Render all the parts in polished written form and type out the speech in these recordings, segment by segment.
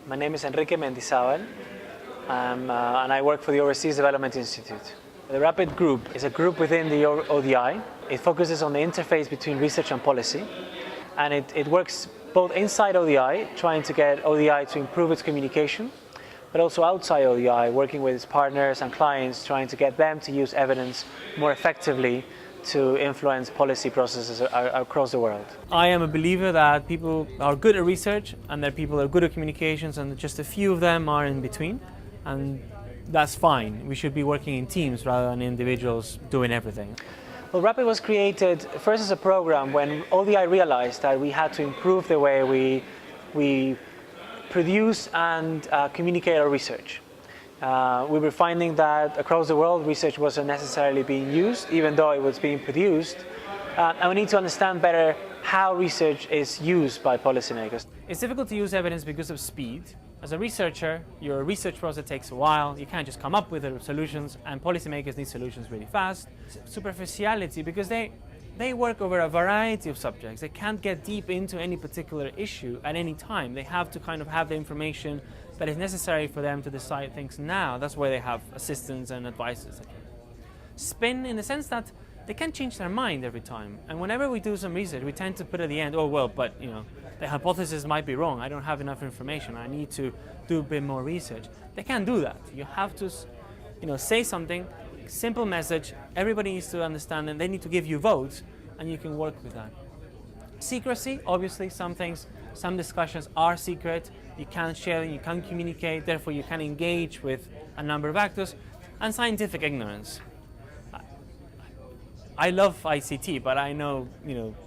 My name is Enrique Mendizabal, and I work for the Overseas Development Institute. The Rapid group is a group within the ODI. It focuses on the interface between research and policy, and it works both inside ODI, trying to get ODI to improve its communication, but also outside ODI, working with its partners and clients, trying to get them to use evidence more effectively to influence policy processes across the world. I am a believer that people are good at research and that people are good at communications, and just a few of them are in between, and that's fine. We should be working in teams rather than individuals doing everything. Well, Rapid was created first as a program when ODI realized that we had to improve the way we produce and communicate our research. We were finding that across the world research wasn't necessarily being used, even though it was being produced, and we need to understand better how research is used by policymakers. It's difficult to use evidence because of speed. As a researcher, your research process takes a while. You can't just come up with the solutions, and policymakers need solutions really fast. Superficiality, because they work over a variety of subjects. They can't get deep into any particular issue at any time. They have to kind of have the information that is necessary for them to decide things now. That's why they have assistants and advisors. Spin in the sense that they can change their mind every time. And whenever we do some research, we tend to put at the end, oh well, but the hypothesis might be wrong. I don't have enough information. I need to do a bit more research. They can't do that. You have to say something, simple message, everybody needs to understand, and they need to give you votes, and you can work with that. Secrecy, obviously, some discussions are secret. You can't share them, you can't communicate, therefore you can engage with a number of actors. And scientific ignorance. I love ICT, but I know,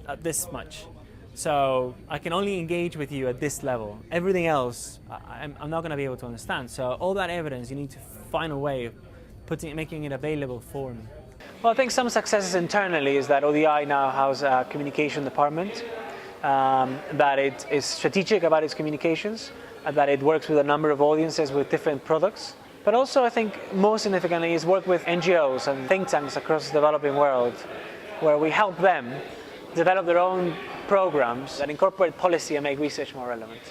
at this much. So I can only engage with you at this level. Everything else, I'm not going to be able to understand. So all that evidence, you need to find a way of making it available for me. Well, I think some successes internally is that ODI now has a communication department, that it is strategic about its communications, and that it works with a number of audiences with different products. But also, I think most significantly is work with NGOs and think tanks across the developing world, where we help them develop their own programs that incorporate policy and make research more relevant.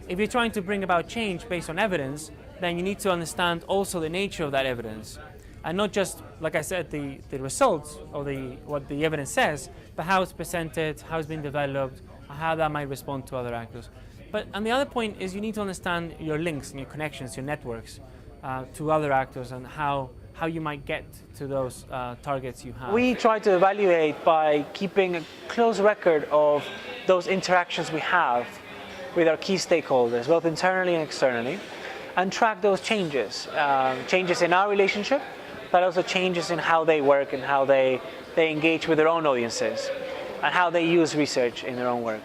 If you're trying to bring about change based on evidence, then you need to understand also the nature of that evidence. And not just, like I said, the results or what the evidence says, but how it's presented, how it's been developed, how that might respond to other actors. And the other point is you need to understand your links and your connections, your networks to other actors, and how you might get to those targets you have. We try to evaluate by keeping a close record of those interactions we have with our key stakeholders, both internally and externally, and track those changes in our relationship, but also changes in how they work and how they engage with their own audiences and how they use research in their own work.